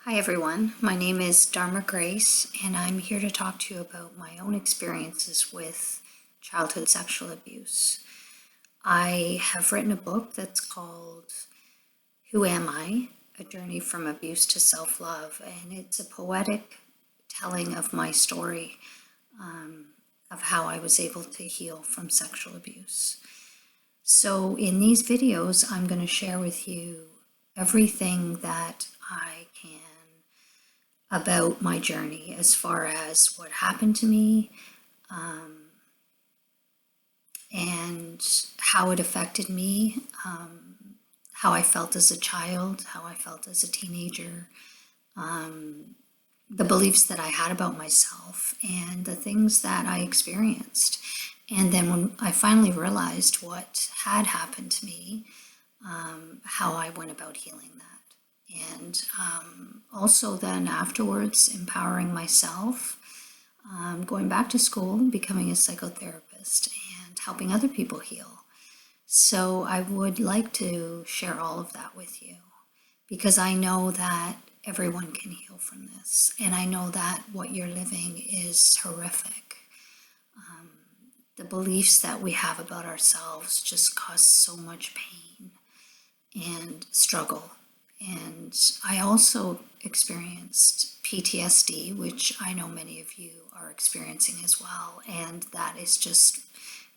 Hi everyone, my name is Dharma Grace and I'm here to talk to you about my own experiences with childhood sexual abuse. I have written a book that's called Who Am I? A Journey from Abuse to Self-Love, and it's a poetic telling of my story of how I was able to heal from sexual abuse. So in these videos, I'm going to share with you everything that I can about my journey as far as what happened to me and how it affected me, how I felt as a child, how I felt as a teenager, the beliefs that I had about myself, and the things that I experienced. And then when I finally realized what had happened to me, how I went about healing that. And also then afterwards, empowering myself, going back to school, becoming a psychotherapist, and helping other people heal. So I would like to share all of that with you because I know that everyone can heal from this. And I know that what you're living is horrific. The beliefs that we have about ourselves just cause so much pain and struggle. And I also experienced PTSD, which I know many of you are experiencing as well. And that is just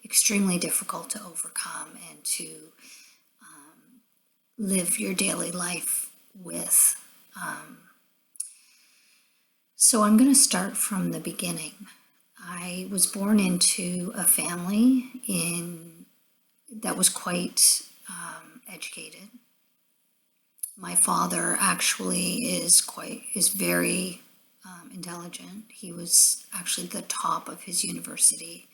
extremely difficult to overcome and to live your daily life with. So I'm going to start from the beginning. I was born into a family that was quite educated. My father actually is very intelligent. He was actually the top of his university,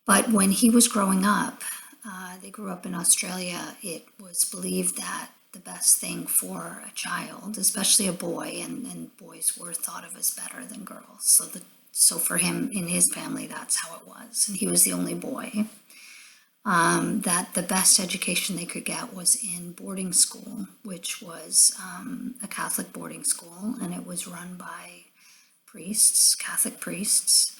but when he was growing up, they grew up in Australia. It was believed that the best thing for a child, especially a boy, and boys were thought of as better than girls. So for him, in his family, that's how it was. And he was the only boy. That the best education they could get was in boarding school, which was a Catholic boarding school, and it was run by priests, Catholic priests.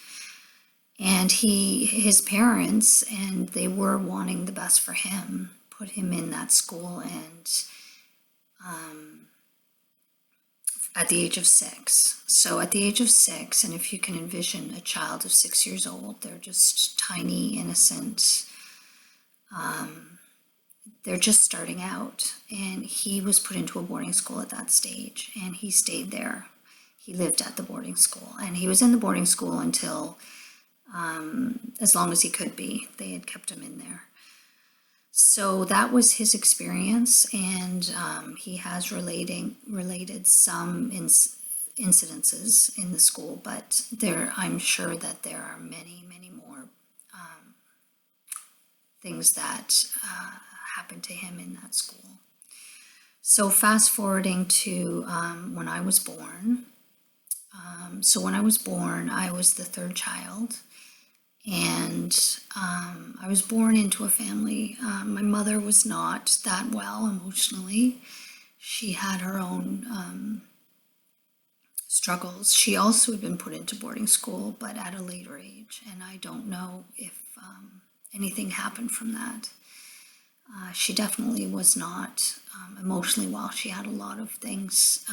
And his parents, and they were wanting the best for him, put him in that school, and at the age of 6. So at the age of 6, and if you can envision a child of 6 years old, they're just tiny, innocent. They're just starting out, and he was put into a boarding school at that stage, and he stayed there. He lived at the boarding school, and he was in the boarding school until as long as he could be. They had kept him in there. So that was his experience, and he has related some incidences in the school, but I'm sure that there are many, many more things that happened to him in that school. So fast forwarding to when I was born. So when I was born, I was the third child, and I was born into a family. My mother was not that well emotionally. She had her own struggles. She also had been put into boarding school, but at a later age, and I don't know if anything happened from that. She definitely was not emotionally well. She had a lot of things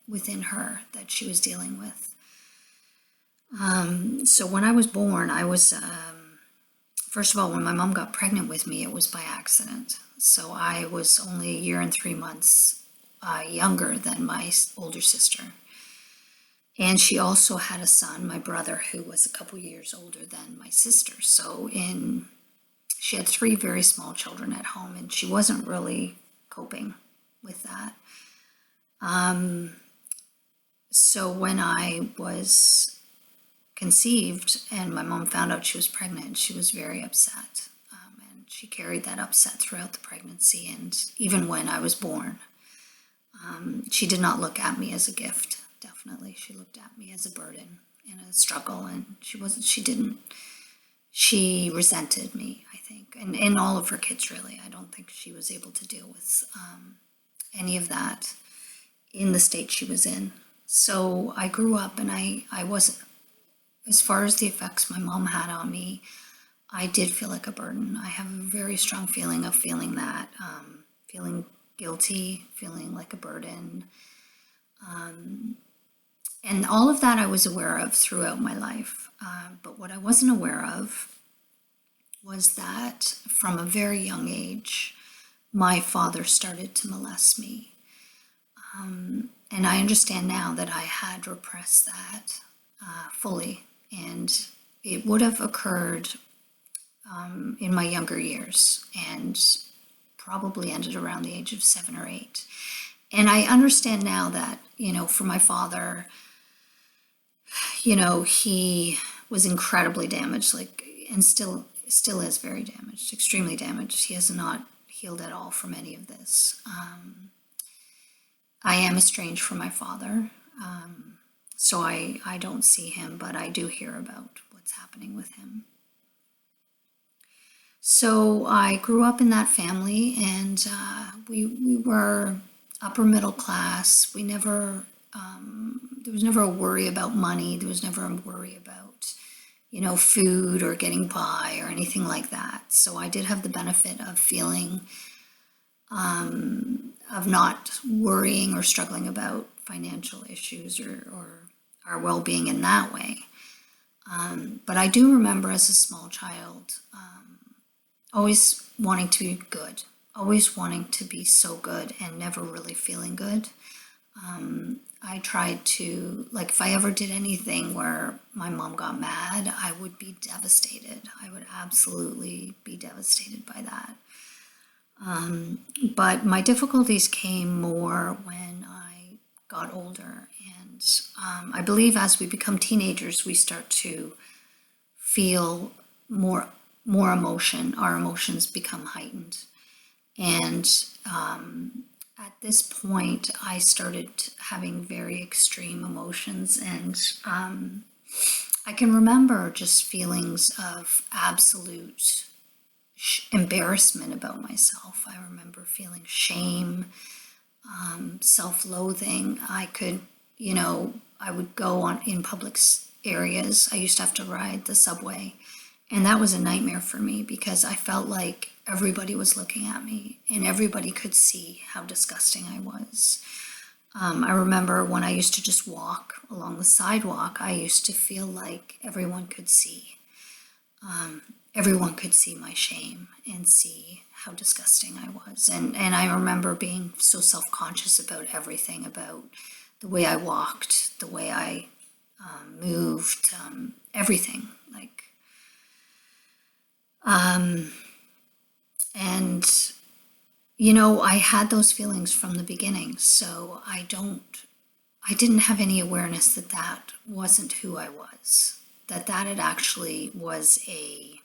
within her that she was dealing with. So when I was born, I was, first of all, when my mom got pregnant with me, it was by accident. So I was only a year and 3 months younger than my older sister. And she also had a son, my brother, who was a couple years older than my sister. So she had 3 very small children at home, and she wasn't really coping with that. So when I was conceived and my mom found out she was pregnant, she was very upset. And she carried that upset throughout the pregnancy, and even when I was born. She did not look at me as a gift, definitely. She looked at me as a burden and a struggle, and she she resented me, I think, and all of her kids, really. I don't think she was able to deal with any of that in the state she was in. So I grew up and I wasn't, as far as the effects my mom had on me, I did feel like a burden. I have a very strong feeling of feeling that, feeling guilty, feeling like a burden. And all of that I was aware of throughout my life. But what I wasn't aware of was that from a very young age, my father started to molest me. And I understand now that I had repressed that fully. And it would have occurred in my younger years and probably ended around the age of 7 or 8. And I understand now that, for my father, he was incredibly damaged, and still is very damaged, extremely damaged. He has not healed at all from any of this. I am estranged from my father, so I don't see him, but I do hear about what's happening with him. So I grew up in that family, and we were upper middle class. We never, there was never a worry about money. There was never a worry about, food or getting by or anything like that. So I did have the benefit of feeling, of not worrying or struggling about financial issues or our well-being in that way. But I do remember as a small child, always wanting to be good, always wanting to be so good and never really feeling good. I tried to, if I ever did anything where my mom got mad, I would be devastated. I would absolutely be devastated by that. But my difficulties came more when I got older. And I believe as we become teenagers, we start to feel more emotion. Our emotions become heightened. And at this point, I started having very extreme emotions. And I can remember just feelings of absolute embarrassment about myself. I remember feeling shame, self-loathing. I could, I would go on in public areas. I used to have to ride the subway, and that was a nightmare for me because I felt like everybody was looking at me and everybody could see how disgusting I was. I remember when I used to just walk along the sidewalk, I used to feel like everyone could see. Everyone could see my shame and see how disgusting I was. And I remember being so self-conscious about everything, about the way I walked, the way I moved, everything. And, I had those feelings from the beginning. So I didn't have any awareness that that wasn't who I was, that it actually was a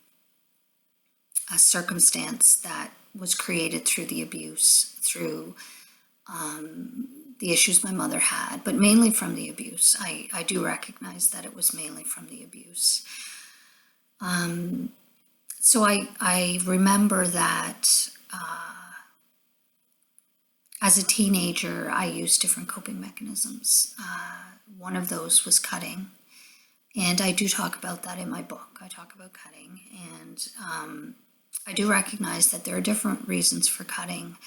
circumstance that was created through the abuse, through the issues my mother had, but mainly from the abuse. I do recognize that it was mainly from the abuse. So I remember that as a teenager, I used different coping mechanisms. One of those was cutting. And I do talk about that in my book. I talk about cutting. And I do recognize that there are different reasons for cutting.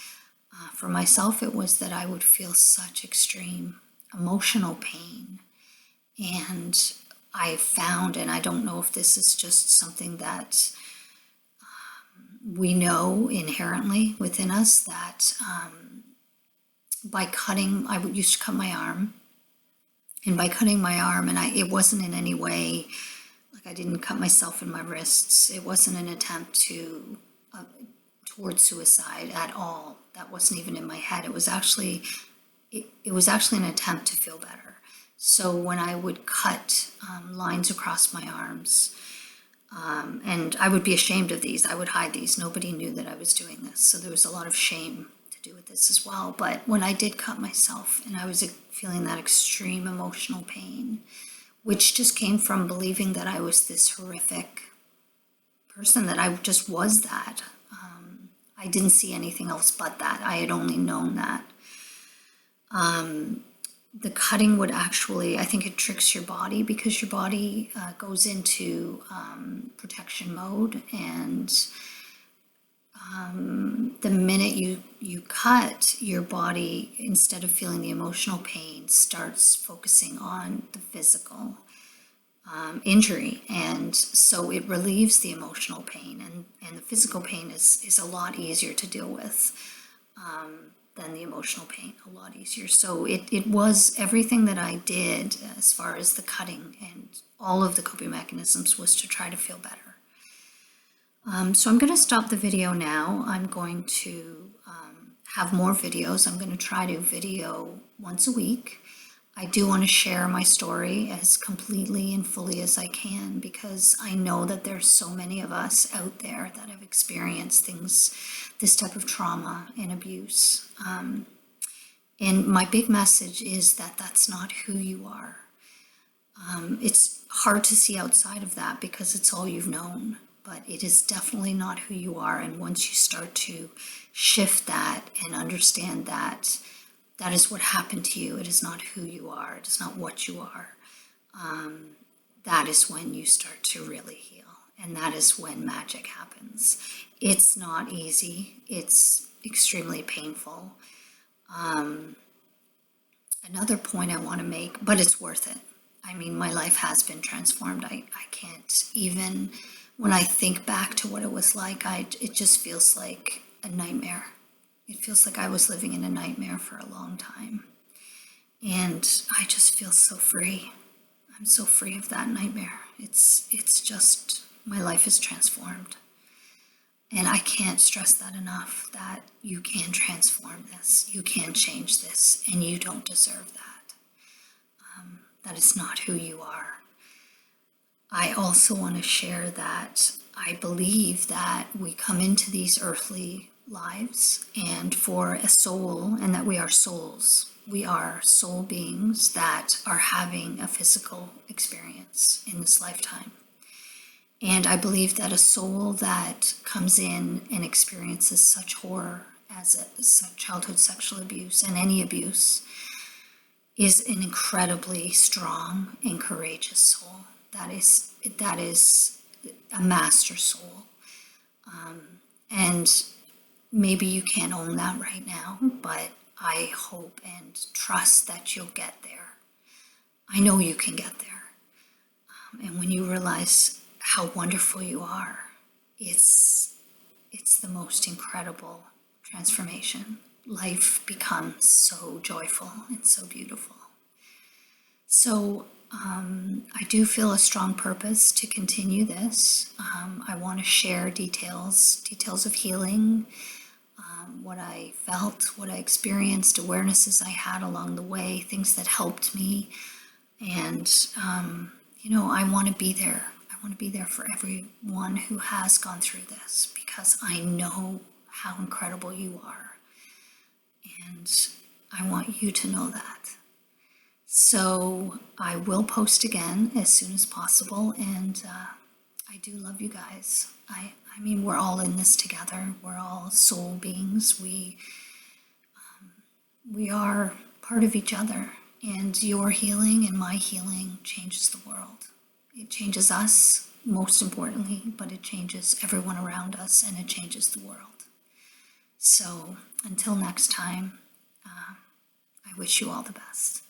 For myself, it was that I would feel such extreme emotional pain. And I found, and I don't know if this is just something that we know inherently within us, that by cutting, I used to cut my arm. And by cutting my arm, and it wasn't in any way, I didn't cut myself in my wrists. It wasn't an attempt towards suicide at all. That wasn't even in my head. It was actually an attempt to feel better. So when I would cut lines across my arms, and I would be ashamed of these, I would hide these. Nobody knew that I was doing this. So there was a lot of shame to do with this as well. But when I did cut myself and I was feeling that extreme emotional pain, which just came from believing that I was this horrific person that I just was that. I didn't see anything else but that. I had only known that. The cutting would actually, I think it tricks your body, because your body goes into protection mode, and the minute you cut, your body, instead of feeling the emotional pain, starts focusing on the physical injury, and so it relieves the emotional pain, and the physical pain is a lot easier to deal with than the emotional pain, a lot easier. So it was everything that I did as far as the cutting and all of the coping mechanisms was to try to feel better. So I'm going to stop the video now. I'm going to have more videos. I'm going to try to video once a week. I do want to share my story as completely and fully as I can, because I know that there's so many of us out there that have experienced this type of trauma and abuse. And my big message is that that's not who you are. It's hard to see outside of that because it's all you've known, but it is definitely not who you are. And once you start to shift that and understand that that is what happened to you, it is not who you are, it is not what you are, that is when you start to really heal. And that is when magic happens. It's not easy. It's extremely painful. Another point I want to make, but it's worth it. I mean, my life has been transformed. I can't even, when I think back to what it was like, it just feels like a nightmare. It feels like I was living in a nightmare for a long time. And I just feel so free. I'm so free of that nightmare. It's just, my life is transformed. And I can't stress that enough, that you can transform this, you can change this, and you don't deserve that. That is not who you are. I also want to share that I believe that we come into these earthly lives and for a soul, and that we are souls. We are soul beings that are having a physical experience in this lifetime. And I believe that a soul that comes in and experiences such horror as childhood sexual abuse and any abuse is an incredibly strong and courageous soul. That is a master soul. And maybe you can't own that right now, but I hope and trust that you'll get there. I know you can get there. And when you realize how wonderful you are, it's the most incredible transformation. Life becomes so joyful and so beautiful. So I do feel a strong purpose to continue this. I want to share details of healing, what I felt, what I experienced, awarenesses I had along the way, things that helped me. And, I want to be there. I want to be there for everyone who has gone through this, because I know how incredible you are. And I want you to know that. So I will post again as soon as possible. And I do love you guys. I mean, we're all in this together. We're all soul beings. We are part of each other. And your healing and my healing changes the world. It changes us, most importantly, but it changes everyone around us, and it changes the world. So until next time, I wish you all the best.